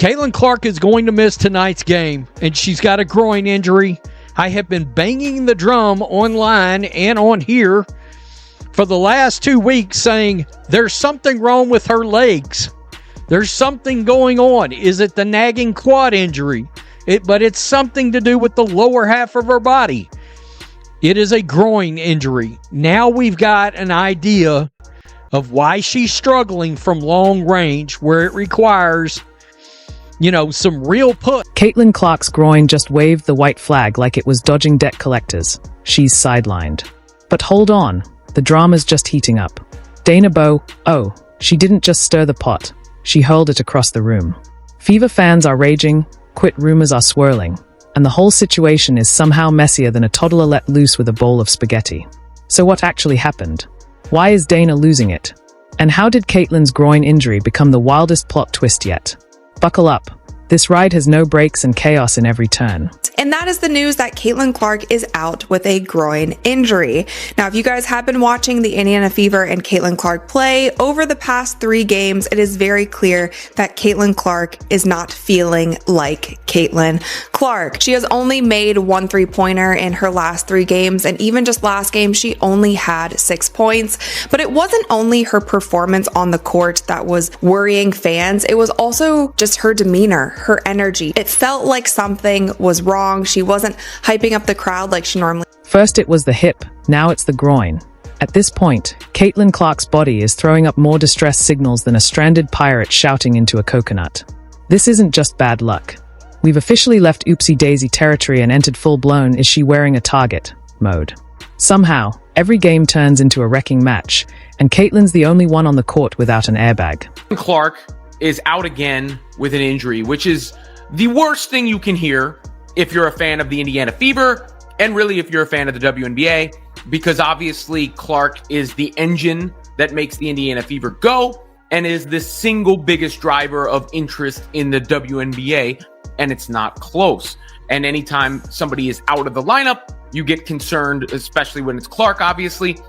Caitlin Clark is going to miss tonight's game, and she's got a groin injury. I have been banging the drum online and on here for the last 2 weeks saying there's something wrong with her legs. There's something going on. Is it the nagging quad injury? But it's something to do with the lower half of her body. It is a groin injury. Now we've got an idea of why she's struggling from long range, where it requires, some real push. Caitlin Clark's groin just waved the white flag like it was dodging debt collectors. She's sidelined. But hold on, the drama's just heating up. Dana Bowe, she didn't just stir the pot. She hurled it across the room. Fever fans are raging, quit rumors are swirling, and the whole situation is somehow messier than a toddler let loose with a bowl of spaghetti. So what actually happened? Why is Dana losing it? And how did Caitlin's groin injury become the wildest plot twist yet? Buckle up. This ride has no brakes and chaos in every turn. And that is the news that Caitlin Clark is out with a groin injury. Now, if you guys have been watching the Indiana Fever and Caitlin Clark play over the past 3 games, it is very clear that Caitlin Clark is not feeling like Caitlin Clark. She has only made 1 3-pointer in her last 3 games, and even just last game, she only had 6 points. But it wasn't only her performance on the court that was worrying fans, it was also just her demeanor, her energy. It felt like something was wrong. She wasn't hyping up the crowd like she normally. First it was the hip, now it's the groin. At this point, Caitlin Clark's body is throwing up more distress signals than a stranded pirate shouting into a coconut. This isn't just bad luck. We've officially left oopsie daisy territory and entered full-blown is she wearing a target mode. Somehow, every game turns into a wrecking match, and Caitlin's the only one on the court without an airbag. Clark is out again with an injury, which is the worst thing you can hear if you're a fan of the Indiana Fever, and really if you're a fan of the WNBA, because obviously Clark is the engine that makes the Indiana Fever go, and is the single biggest driver of interest in the WNBA, and it's not close. And anytime somebody is out of the lineup, you get concerned, especially when it's Clark, obviously,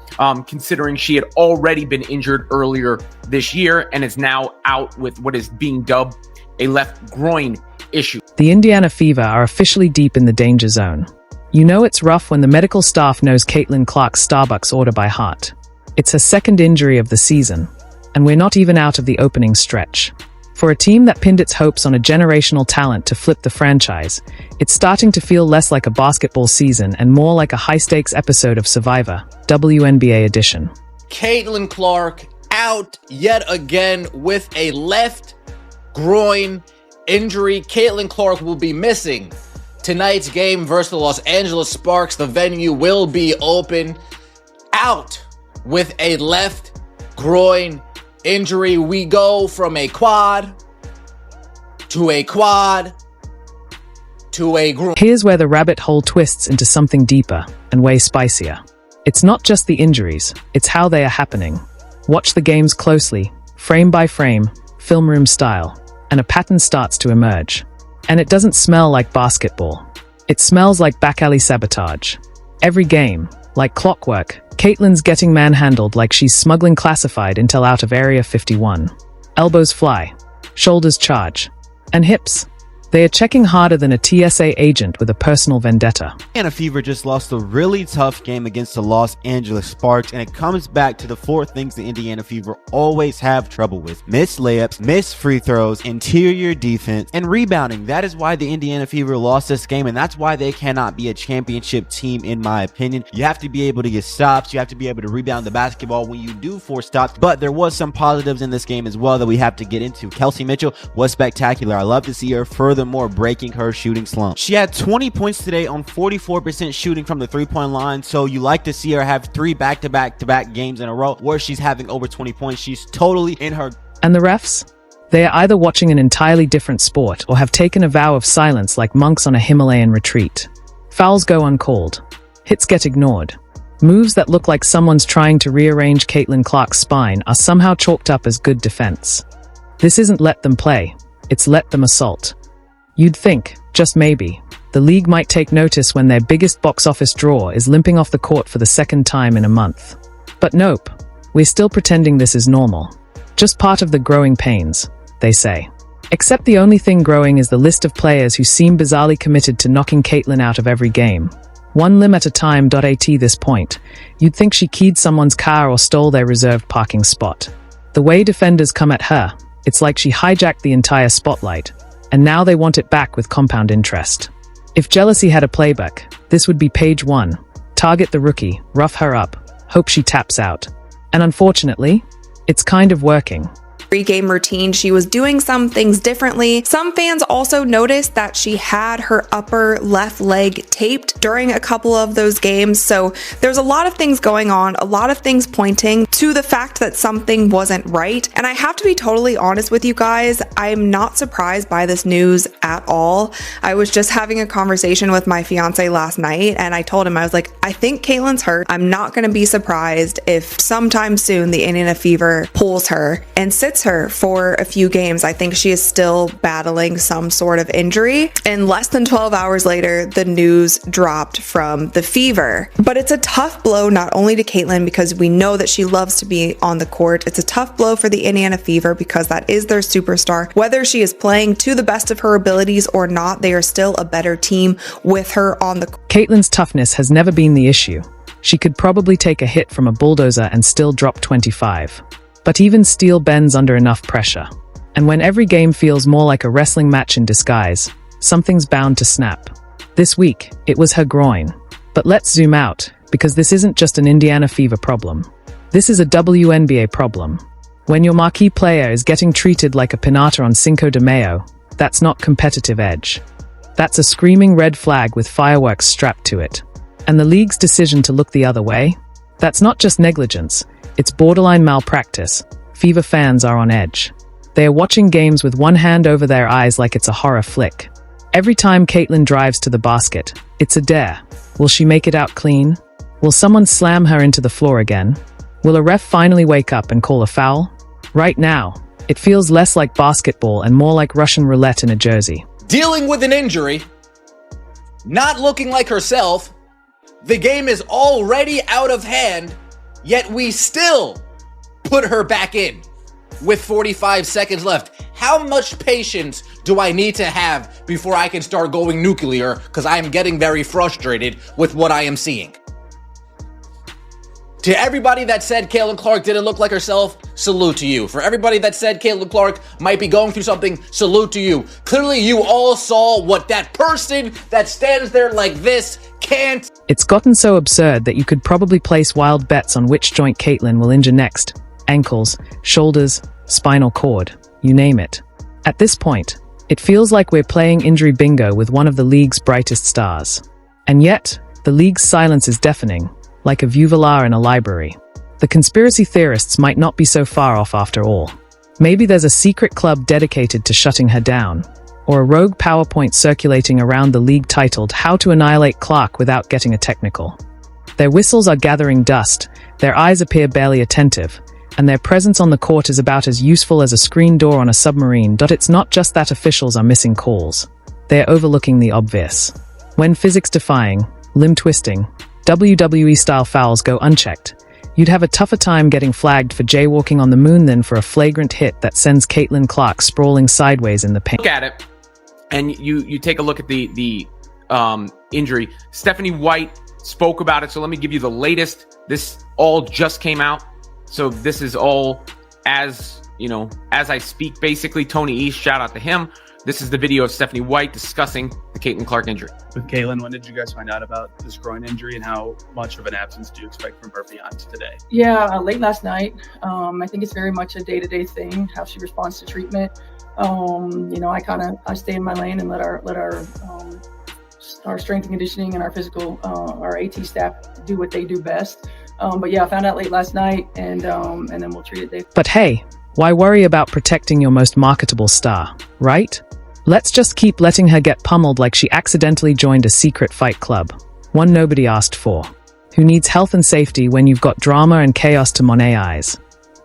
considering she had already been injured earlier this year and is now out with what is being dubbed a left groin issue. The Indiana Fever are officially deep in the danger zone. You know it's rough when the medical staff knows Caitlin Clark's Starbucks order by heart. It's her second injury of the season, and we're not even out of the opening stretch. For a team that pinned its hopes on a generational talent to flip the franchise, it's starting to feel less like a basketball season and more like a high-stakes episode of Survivor, WNBA edition. Caitlin Clark out yet again with a left groin injury. Caitlin Clark will be missing tonight's game versus the Los Angeles Sparks. The venue will be open. Out with a left groin injury. We go from a quad to a quad to a groin. Here's where the rabbit hole twists into something deeper and way spicier. It's not just the injuries, it's how they are happening. Watch the games closely, frame by frame, film room style, and a pattern starts to emerge. And it doesn't smell like basketball. It smells like back alley sabotage. Every game, like clockwork, Caitlin's getting manhandled like she's smuggling classified intel out of Area 51. Elbows fly, shoulders charge, and hips. They are checking harder than a TSA agent with a personal vendetta. Indiana Fever just lost a really tough game against the Los Angeles Sparks, and it comes back to the 4 things the Indiana Fever always have trouble with: missed layups, missed free throws, interior defense, and rebounding. That is why the Indiana Fever lost this game, and that's why they cannot be a championship team, in my opinion. You have to be able to get stops, you have to be able to rebound the basketball when you do force stops, but there was some positives in this game as well that we have to get into. Kelsey Mitchell was spectacular. I love to see her furthermore breaking her shooting slump. She had 20 points today on 44% shooting from the 3-point line, so you like to see her have 3 back-to-back games in a row where she's having over 20 points. She's totally in her. And the refs? They are either watching an entirely different sport or have taken a vow of silence like monks on a Himalayan retreat. Fouls go uncalled. Hits get ignored. Moves that look like someone's trying to rearrange Caitlin Clark's spine are somehow chalked up as good defense. This isn't let them play, it's let them assault. You'd think, just maybe, the league might take notice when their biggest box office draw is limping off the court for the second time in a month. But nope, we're still pretending this is normal. Just part of the growing pains, they say. Except the only thing growing is the list of players who seem bizarrely committed to knocking Caitlyn out of every game. One limb at a time. At this point, you'd think she keyed someone's car or stole their reserved parking spot. The way defenders come at her, it's like she hijacked the entire spotlight, and now they want it back with compound interest. If jealousy had a playbook, this would be page 1. Target the rookie, rough her up, hope she taps out. And unfortunately, it's kind of working. Pre-game routine, she was doing some things differently. Some fans also noticed that she had her upper left leg taped during a couple of those games. So there's a lot of things going on, a lot of things pointing to the fact that something wasn't right. And I have to be totally honest with you guys, I'm not surprised by this news at all. I was just having a conversation with my fiance last night and I told him, I was like, I think Caitlyn's hurt. I'm not going to be surprised if sometime soon the Indiana Fever pulls her and sits her for a few games. I think she is still battling some sort of injury. And less than 12 hours later, the news dropped from the Fever. But it's a tough blow not only to Caitlyn because we know that she loves to be on the court. It's a tough blow for the Indiana Fever because that is their superstar. Whether she is playing to the best of her abilities or not, they are still a better team with her on the court. Caitlyn's toughness has never been the issue. She could probably take a hit from a bulldozer and still drop 25. But even steel bends under enough pressure. And when every game feels more like a wrestling match in disguise, something's bound to snap. This week, it was her groin. But let's zoom out, because this isn't just an Indiana Fever problem. This is a WNBA problem. When your marquee player is getting treated like a pinata on Cinco de Mayo, that's not competitive edge. That's a screaming red flag with fireworks strapped to it. And the league's decision to look the other way? That's not just negligence. It's borderline malpractice. Fever fans are on edge. They are watching games with one hand over their eyes like it's a horror flick. Every time Caitlyn drives to the basket, it's a dare. Will she make it out clean? Will someone slam her into the floor again? Will a ref finally wake up and call a foul? Right now, it feels less like basketball and more like Russian roulette in a jersey. Dealing with an injury, not looking like herself, the game is already out of hand, yet we still put her back in with 45 seconds left. How much patience do I need to have before I can start going nuclear? Because I am getting very frustrated with what I am seeing. To everybody that said Caitlyn Clark didn't look like herself, salute to you. For everybody that said Caitlyn Clark might be going through something, salute to you. Clearly, you all saw what that person that stands there like this can't. It's gotten so absurd that you could probably place wild bets on which joint Caitlyn will injure next. Ankles, shoulders, spinal cord, you name it. At this point, it feels like we're playing injury bingo with one of the league's brightest stars. And yet, the league's silence is deafening, like a viewership in a library. The conspiracy theorists might not be so far off after all. Maybe there's a secret club dedicated to shutting her down, or a rogue PowerPoint circulating around the league titled How to Annihilate Clark Without Getting a Technical. Their whistles are gathering dust, their eyes appear barely attentive, and their presence on the court is about as useful as a screen door on a submarine. It's not just that officials are missing calls. They're overlooking the obvious. When physics-defying, limb-twisting, WWE-style fouls go unchecked, you'd have a tougher time getting flagged for jaywalking on the moon than for a flagrant hit that sends Caitlyn Clark sprawling sideways in the paint. Look at it, and you take a look at the injury. Stephanie White spoke about it, so let me give you the latest. This all just came out, so this is all as I speak. Basically, Tony East, shout out to him. This is the video of Stephanie White discussing the Caitlyn Clark injury. With Caitlyn, when did you guys find out about this groin injury, and how much of an absence do you expect from her beyond today? Yeah, late last night. I think it's very much a day-to-day thing, how she responds to treatment. I stay in my lane and let our strength and conditioning and our physical, our AT staff do what they do best. But yeah, I found out late last night, and then we'll treat it day. But hey, why worry about protecting your most marketable star, right? Let's just keep letting her get pummeled like she accidentally joined a secret fight club, one nobody asked for. Who needs health and safety when you've got drama and chaos to monetize?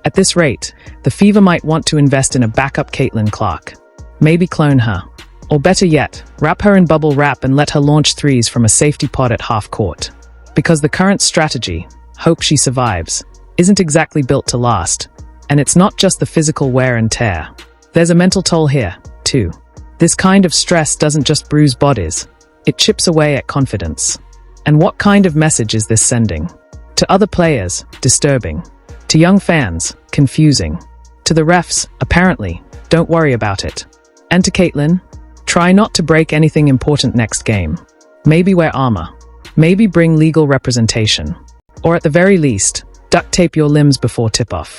At this rate, the Fever might want to invest in a backup Caitlyn Clark. Maybe clone her. Or better yet, wrap her in bubble wrap and let her launch threes from a safety pod at half court. Because the current strategy, hope she survives, isn't exactly built to last. And it's not just the physical wear and tear. There's a mental toll here. too. This kind of stress doesn't just bruise bodies, it chips away at confidence. And what kind of message is this sending? To other players, disturbing. To young fans, confusing. To the refs, apparently, don't worry about it. And to Caitlin, try not to break anything important next game. Maybe wear armor. Maybe bring legal representation. Or at the very least, duct tape your limbs before tip-off.